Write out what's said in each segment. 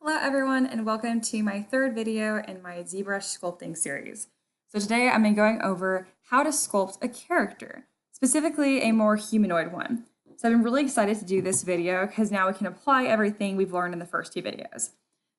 Hello everyone and welcome to my third video in my ZBrush sculpting series. So today I'm going over how to sculpt a character, specifically a more humanoid one. So I've been really excited to do this video because now we can apply everything we've learned in the first two videos.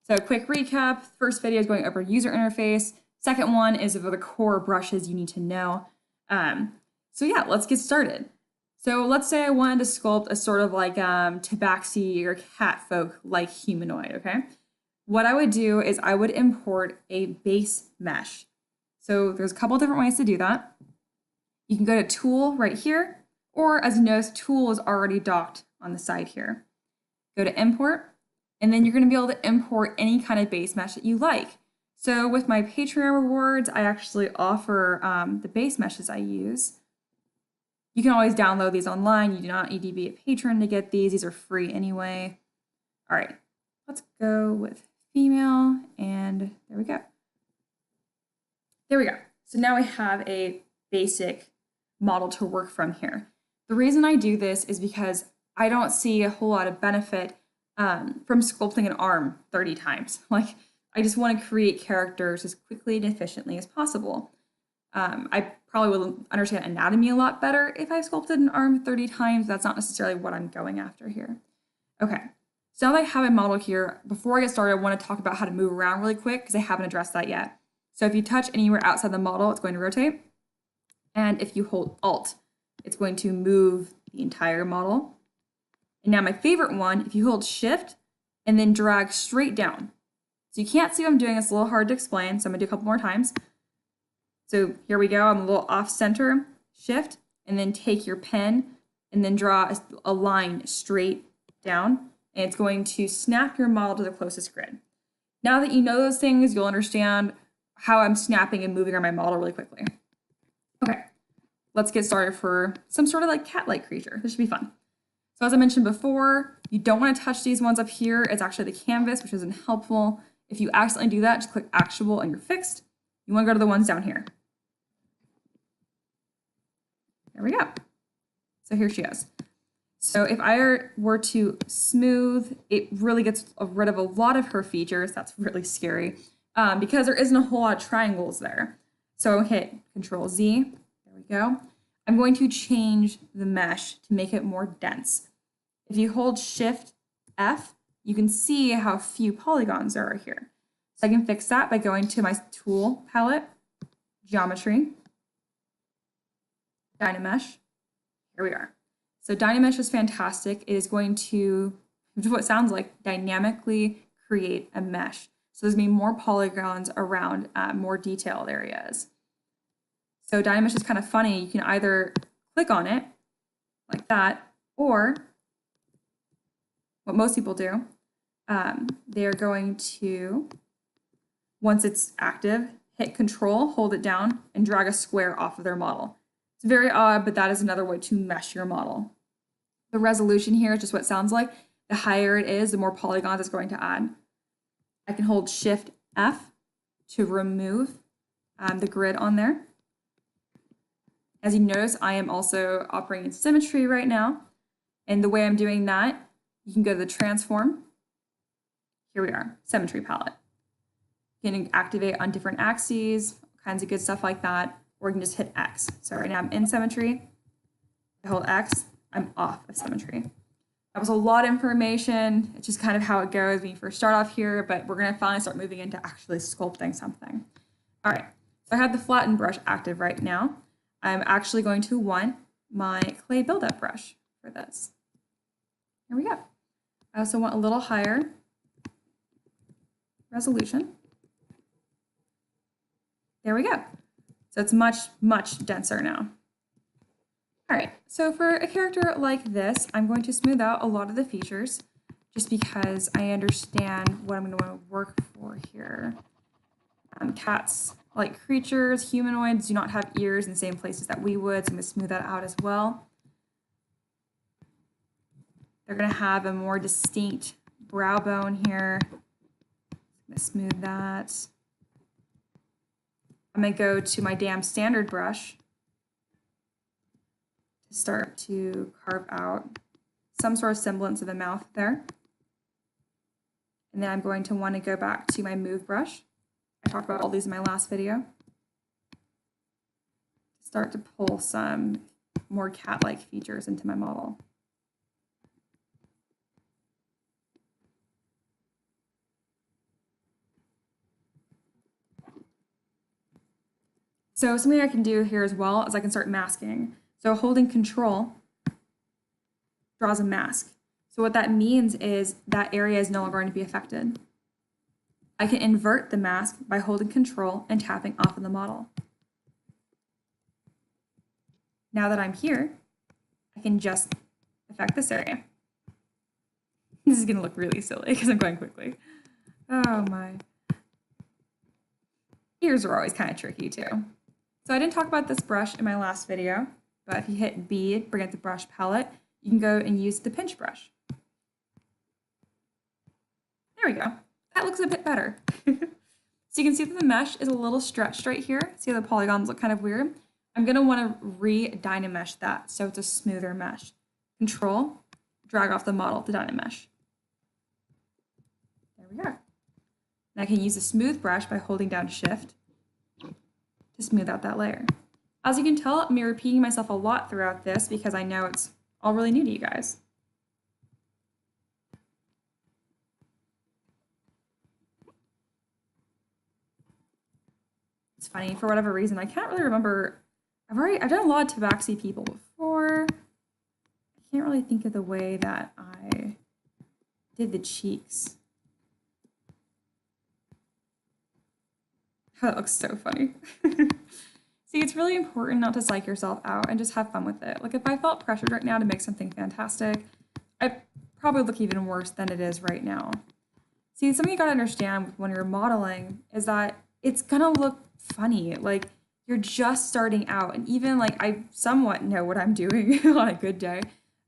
So quick recap, first video is going over user interface, second one is over the core brushes you need to know. So yeah, let's get started. So let's say I wanted to sculpt a sort of like tabaxi or catfolk like humanoid, okay? What I would do is I would import a base mesh. So there's a couple different ways to do that. You can go to Tool right here, or as you notice, Tool is already docked on the side here. Go to Import, and then you're going to be able to import any kind of base mesh that you like. So with my Patreon rewards, I actually offer the base meshes I use. You can always download these online. You do not need to be a patron to get these. These are free anyway. All right, let's go with female, and there we go. There we go. So now we have a basic model to work from here. The reason I do this is because I don't see a whole lot of benefit from sculpting an arm 30 times. Like, I just want to create characters as quickly and efficiently as possible. I probably will understand anatomy a lot better if I sculpted an arm 30 times. That's not necessarily what I'm going after here. Okay, so now that I have a model here, before I get started, I want to talk about how to move around really quick because I haven't addressed that yet. So if you touch anywhere outside the model, it's going to rotate. And if you hold Alt, it's going to move the entire model. And now my favorite one, if you hold Shift and then drag straight down. So you can't see what I'm doing, it's a little hard to explain, so I'm gonna do a couple more times. So here we go, I'm a little off center, Shift, and then take your pen and then draw a line straight down, and it's going to snap your model to the closest grid. Now that you know those things, you'll understand how I'm snapping and moving around my model really quickly. Okay, let's get started for some sort of like cat-like creature. This should be fun. So as I mentioned before, you don't want to touch these ones up here. It's actually the canvas, which isn't helpful. If you accidentally do that, just click Actual and you're fixed. You want to go to the ones down here. There we go. So here she is. So if I were to smooth, it really gets rid of a lot of her features. That's really scary because there isn't a whole lot of triangles there. So hit Control Z, there we go. I'm going to change the mesh to make it more dense. If you hold Shift F, you can see how few polygons there are here. So I can fix that by going to my tool palette, Geometry, Dynamesh. Here we are. So dynamesh is fantastic. It is going to do what sounds like dynamically create a mesh. So there's going to be more polygons around more detailed areas. So dynamesh is kind of funny. You can either click on it like that, or what most people do, they are going to, once it's active, hit Control, hold it down, and drag a square off of their model. It's very odd, but that is another way to mesh your model. The resolution here is just what it sounds like. The higher it is, the more polygons it's going to add. I can hold Shift F to remove the grid on there. As you notice, I am also operating in symmetry right now. And the way I'm doing that, you can go to the transform. Here we are, symmetry palette. You can activate on different axes, all kinds of good stuff like that, or you can just hit X. So right now I'm in symmetry. I hold X, I'm off of symmetry. That was a lot of information. It's just kind of how it goes when you first start off here, but we're gonna finally start moving into actually sculpting something. All right, so I have the flatten brush active right now. I'm actually going to want my clay buildup brush for this. Here we go. I also want a little higher resolution. There we go. So it's much, much denser now. All right, so for a character like this, I'm going to smooth out a lot of the features just because I understand what I'm going to want to work for here. Cats, like creatures, humanoids, do not have ears in the same places that we would, so I'm going to smooth that out as well. They're going to have a more distinct brow bone here. I'm going to smooth that. I'm going to go to my damn standard brush to start to carve out some sort of semblance of a mouth there. And then I'm going to want to go back to my move brush. I talked about all these in my last video. Start to pull some more cat-like features into my model. So something I can do here as well is I can start masking. So holding Control draws a mask. So what that means is that area is no longer going to be affected. I can invert the mask by holding Control and tapping off on the model. Now that I'm here, I can just affect this area. This is going to look really silly because I'm going quickly. Oh my. Ears are always kind of tricky too. So I didn't talk about this brush in my last video, but if you hit B, bring up the brush palette, you can go and use the pinch brush. There we go. That looks a bit better. So you can see that the mesh is a little stretched right here. See how the polygons look kind of weird? I'm going to want to re-dynamesh that so it's a smoother mesh. Control, drag off the model to dynamesh. There we go. And I can use the smooth brush by holding down Shift to smooth out that layer. As you can tell, I'm repeating myself a lot throughout this because I know it's all really new to you guys. It's funny, for whatever reason, I can't really remember. I've done a lot of Tabaxi people before. I can't really think of the way that I did the cheeks. That looks so funny. See, it's really important not to psych yourself out and just have fun with it. Like if I felt pressured right now to make something fantastic, I'd probably look even worse than it is right now. See, something you gotta understand when you're modeling is that it's gonna look funny. Like you're just starting out, and even like I somewhat know what I'm doing on a good day.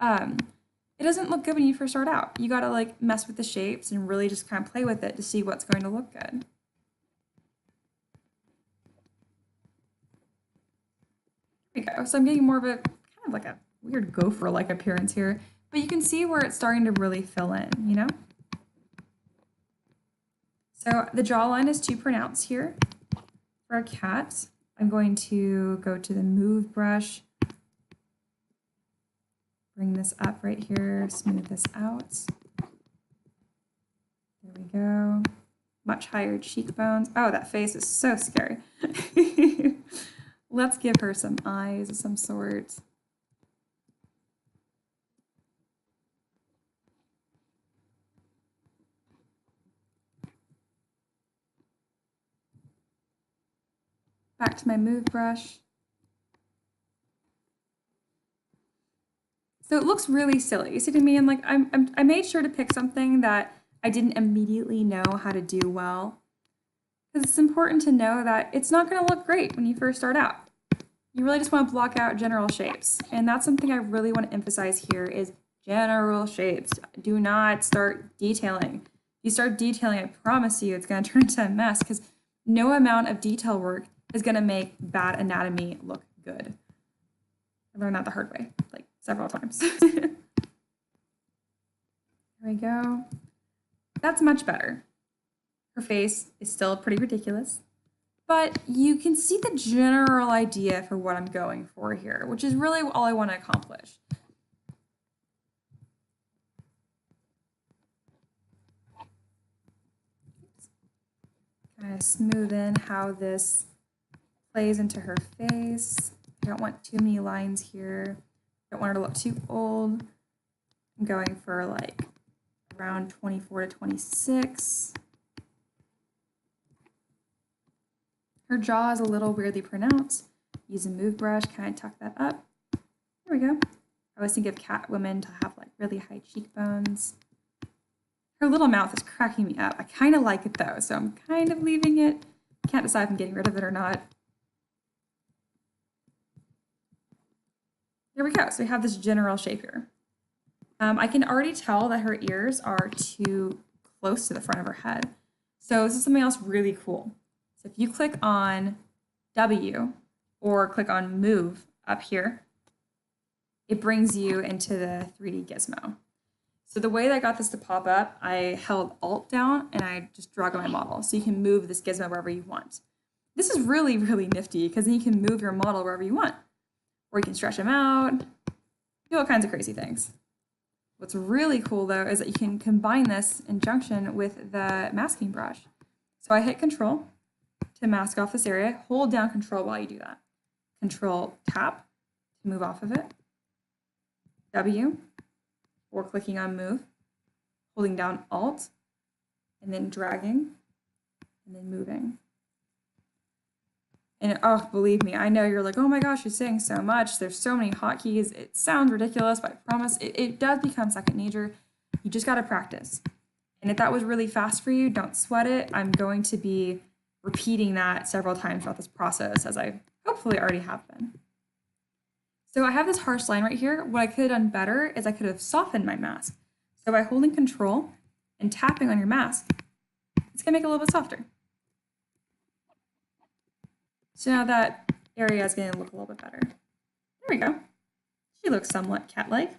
It doesn't look good when you first start out. You gotta like mess with the shapes and really just kind of play with it to see what's going to look good. There we go. So I'm getting more of a kind of like a weird gopher-like appearance here, but you can see where it's starting to really fill in, you know? So the jawline is too pronounced here for a cat. I'm going to go to the move brush, bring this up right here, smooth this out. There we go. Much higher cheekbones. Oh, that face is so scary. Let's give her some eyes of some sort. Back to my move brush. So it looks really silly. You see what I mean? Like I made sure to pick something that I didn't immediately know how to do well. Because it's important to know that it's not going to look great when you first start out. You really just want to block out general shapes. And that's something I really want to emphasize here is general shapes. Do not start detailing. If you start detailing, I promise you it's going to turn into a mess because no amount of detail work is going to make bad anatomy look good. I learned that the hard way, like several times. There we go. That's much better. Her face is still pretty ridiculous, but you can see the general idea for what I'm going for here, which is really all I want to accomplish. Kind of smooth in how this plays into her face. I don't want too many lines here. I don't want her to look too old. I'm going for like around 24 to 26. Her jaw is a little weirdly pronounced. Use a move brush, kind of tuck that up. There we go. I always think of cat women to have like really high cheekbones. Her little mouth is cracking me up. I kind of like it though, so I'm kind of leaving it. Can't decide if I'm getting rid of it or not. There we go. So we have this general shape here. I can already tell that her ears are too close to the front of her head. So this is something else really cool. So if you click on W or click on Move up here, it brings you into the 3D gizmo. So the way that I got this to pop up, I held Alt down and I just drag on my model. So you can move this gizmo wherever you want. This is really, really nifty because then you can move your model wherever you want. Or you can stretch them out, do all kinds of crazy things. What's really cool though is that you can combine this in junction with the masking brush. So I hit Control to mask off this area. Hold down Control while you do that. Control tap to move off of it. W, or clicking on move, holding down Alt, and then dragging, and then moving. And oh, believe me, I know you're like, oh my gosh, you're saying so much. There's so many hotkeys. It sounds ridiculous, but I promise it does become second nature. You just got to practice. And if that was really fast for you, don't sweat it. I'm going to be repeating that several times throughout this process, as I hopefully already have been. So I have this harsh line right here. What I could have done better is I could have softened my mask. So by holding Control and tapping on your mask, it's going to make it a little bit softer. So now that area is going to look a little bit better. There we go. She looks somewhat cat-like.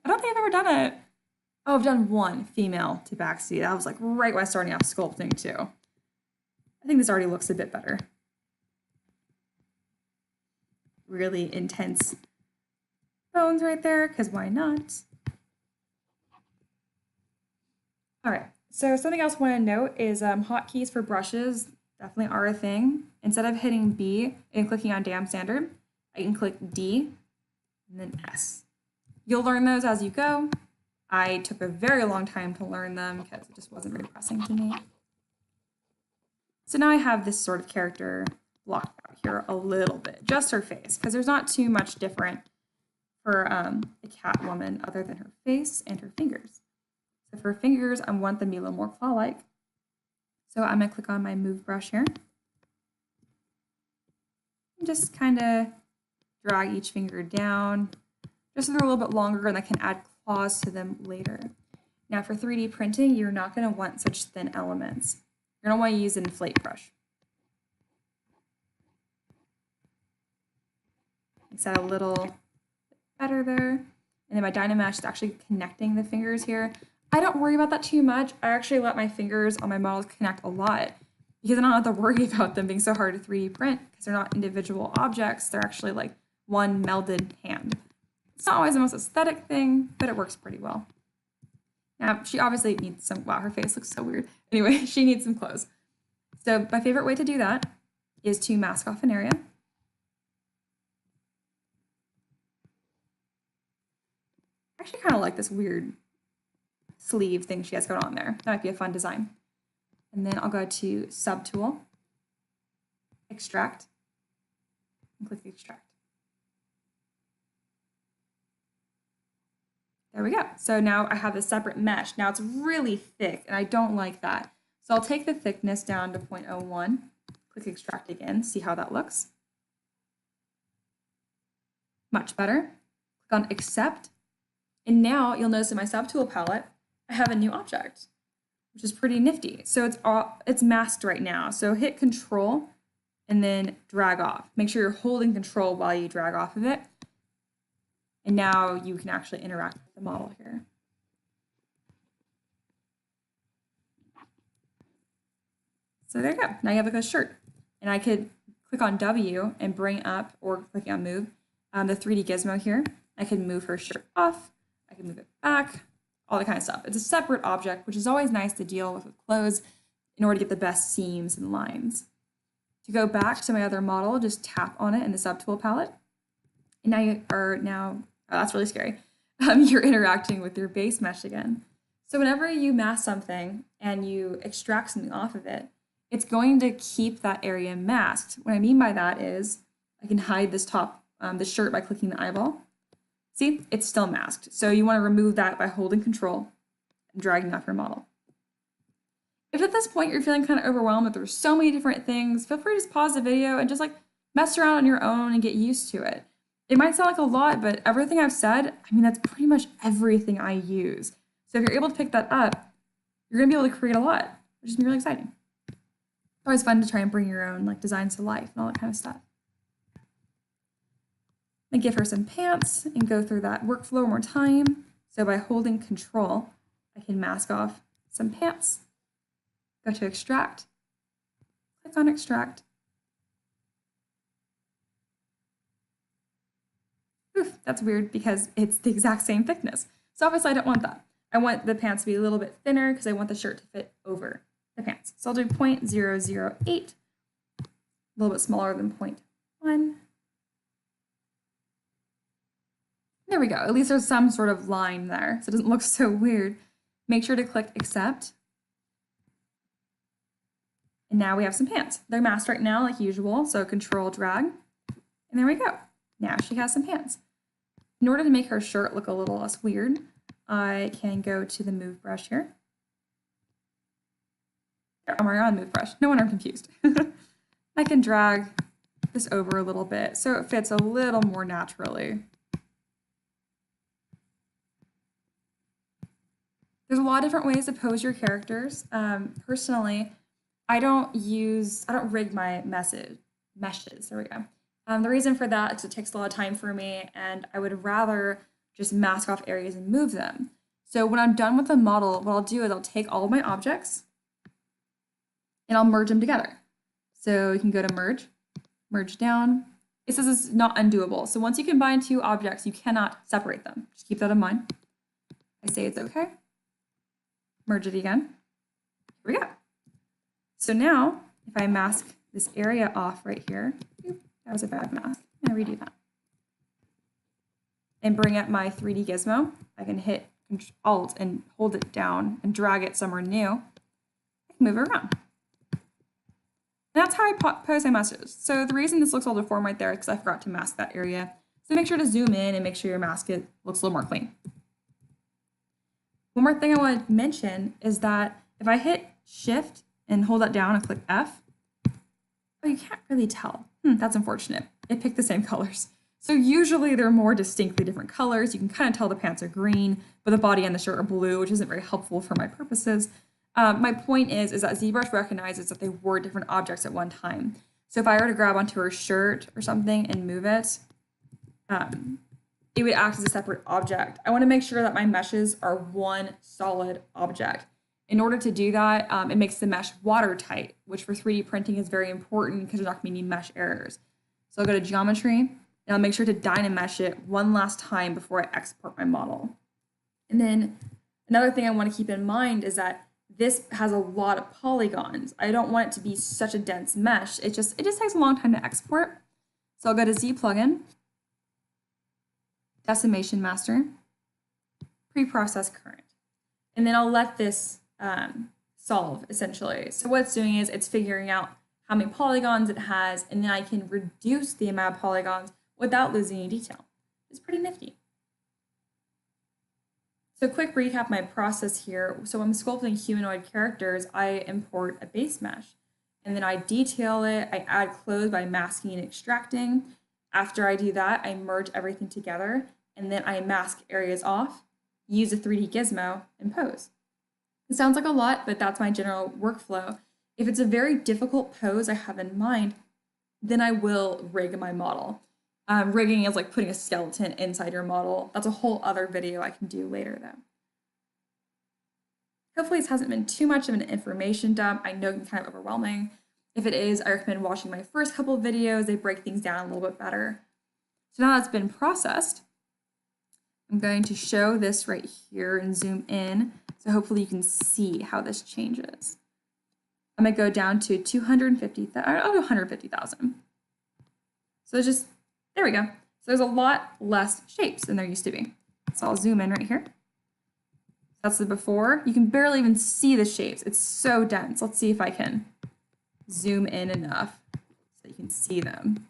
I don't think I've ever done it. Oh, I've done one female to backseat. That was like right when I was starting off sculpting too. I think this already looks a bit better. Really intense bones right there, because why not? All right, so something else I want to note is hotkeys for brushes definitely are a thing. Instead of hitting B and clicking on Dam Standard, I can click D and then S. You'll learn those as you go. I took a very long time to learn them because it just wasn't very pressing to me. So now I have this sort of character blocked out here a little bit, just her face, because there's not too much different for a cat woman other than her face and her fingers. So for her fingers, I want them to be a little more claw-like. So I'm going to click on my move brush here. And just kind of drag each finger down, just so they're a little bit longer and I can add claws to them later. Now for 3D printing, you're not going to want such thin elements. You're going to want to use an inflate brush. Makes that a little bit better there. And then my dynamesh is actually connecting the fingers here. I don't worry about that too much. I actually let my fingers on my models connect a lot because I don't have to worry about them being so hard to 3D print because they're not individual objects. They're actually like one melded hand. It's not always the most aesthetic thing, but it works pretty well. Now, she obviously needs some, wow, her face looks so weird. Anyway, she needs some clothes. So my favorite way to do that is to mask off an area. I actually kind of like this weird sleeve thing she has going on there. That might be a fun design. And then I'll go to Subtool, Extract, and click Extract. There we go. So now I have a separate mesh. Now it's really thick and I don't like that. So I'll take the thickness down to 0.01, click Extract again, see how that looks. Much better. Click on Accept. And now you'll notice in my Subtool palette, I have a new object, which is pretty nifty. So it's masked right now. So hit Control and then drag off. Make sure you're holding Control while you drag off of it. And now you can actually interact with the model here. So there you go. Now you have like a shirt. And I could click on W and bring up, or clicking on Move, the 3D gizmo here. I can move her shirt off. I can move it back, all that kind of stuff. It's a separate object, which is always nice to deal with clothes in order to get the best seams and lines. To go back to my other model, just tap on it in the Subtool palette. And now you are oh, that's really scary. You're interacting with your base mesh again. So whenever you mask something and you extract something off of it, it's going to keep that area masked. What I mean by that is I can hide this top, the shirt by clicking the eyeball. See, it's still masked. So you want to remove that by holding Control and dragging off your model. If at this point you're feeling kind of overwhelmed that there's so many different things, feel free to just pause the video and just like mess around on your own and get used to it. It might sound like a lot, but everything I've said, I mean, that's pretty much everything I use. So if you're able to pick that up, you're gonna be able to create a lot, which is really exciting. It's always fun to try and bring your own like designs to life and all that kind of stuff. And give her some pants and go through that workflow one more time. So by holding Control, I can mask off some pants. Go to Extract, click on Extract. Oof, that's weird because it's the exact same thickness. So obviously I don't want that. I want the pants to be a little bit thinner because I want the shirt to fit over the pants. So I'll do 0.008, a little bit smaller than 0.1. There we go. At least there's some sort of line there, so it doesn't look so weird. Make sure to click Accept. And now we have some pants. They're masked right now like usual, so Control drag. And there we go. Now she has some pants. In order to make her shirt look a little less weird, I can go to the Move brush here. I'm already on Move brush. No wonder I'm confused. I can drag this over a little bit so it fits a little more naturally. There's a lot of different ways to pose your characters. Personally, I don't rig my meshes. There we go. The reason for that is it takes a lot of time for me, and I would rather just mask off areas and move them. So when I'm done with the model, what I'll do is I'll take all of my objects and I'll merge them together. So you can go to Merge, Merge Down. It says it's not undoable. So once you combine two objects, you cannot separate them. Just keep that in mind. I say it's okay. Merge it again. Here we go. So now, if I mask this area off right here, that was a bad mask. I'm gonna redo that. And bring up my 3D gizmo. I can hit Alt and hold it down and drag it somewhere new. I can move it around. And that's how I pose my meshes. So the reason this looks all deformed right there is because I forgot to mask that area. So make sure to zoom in and make sure your mask looks a little more clean. One more thing I want to mention is that if I hit Shift and hold that down and click F, oh, you can't really tell. That's unfortunate. It picked the same colors. So usually they're more distinctly different colors. You can kind of tell the pants are green, but the body and the shirt are blue, which isn't very helpful for my purposes. My point is that ZBrush recognizes that they were different objects at one time. So if I were to grab onto her shirt or something and move it, it would act as a separate object. I want to make sure that my meshes are one solid object. In order to do that, it makes the mesh watertight, which for 3D printing is very important because there's not going to be any mesh errors. So I'll go to Geometry, and I'll make sure to dynamesh it one last time before I export my model. And then another thing I want to keep in mind is that this has a lot of polygons. I don't want it to be such a dense mesh. It just takes a long time to export. So I'll go to Z Plugin, Decimation Master, Preprocess Current. And then I'll let this solve, essentially. So what it's doing is it's figuring out how many polygons it has, and then I can reduce the amount of polygons without losing any detail. It's pretty nifty. So quick recap of my process here. So when I'm sculpting humanoid characters, I import a base mesh, and then I detail it. I add clothes by masking and extracting. After I do that, I merge everything together, and then I mask areas off, use a 3D gizmo, and pose. It sounds like a lot, but that's my general workflow. If it's a very difficult pose I have in mind, then I will rig my model. Rigging is like putting a skeleton inside your model. That's a whole other video I can do later though. Hopefully this hasn't been too much of an information dump. I know it can be kind of overwhelming. If it is, I recommend watching my first couple of videos. They break things down a little bit better. So now it's been processed. I'm going to show this right here and zoom in. So hopefully you can see how this changes. I'm gonna go down to 150,000. So it's just, there we go. So there's a lot less shapes than there used to be. So I'll zoom in right here. That's the before. You can barely even see the shapes. It's so dense. Let's see if I can zoom in enough so you can see them.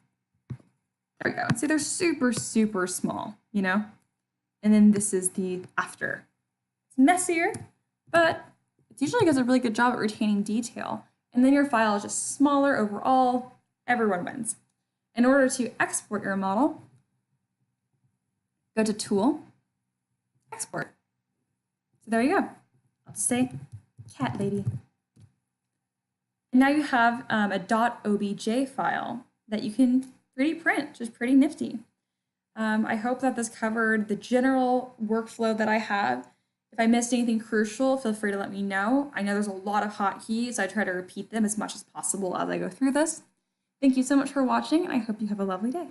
There we go. See, they're super, super small, you know? And then this is the after. It's messier, but it usually does a really good job at retaining detail. And then your file is just smaller overall. Everyone wins. In order to export your model, go to Tool, Export. So there you go. I'll just say cat lady. And now you have a .obj file that you can 3D print, which is pretty nifty. I hope that this covered the general workflow that I have. If I missed anything crucial, feel free to let me know. I know there's a lot of hotkeys, so I try to repeat them as much as possible as I go through this. Thank you so much for watching, and I hope you have a lovely day.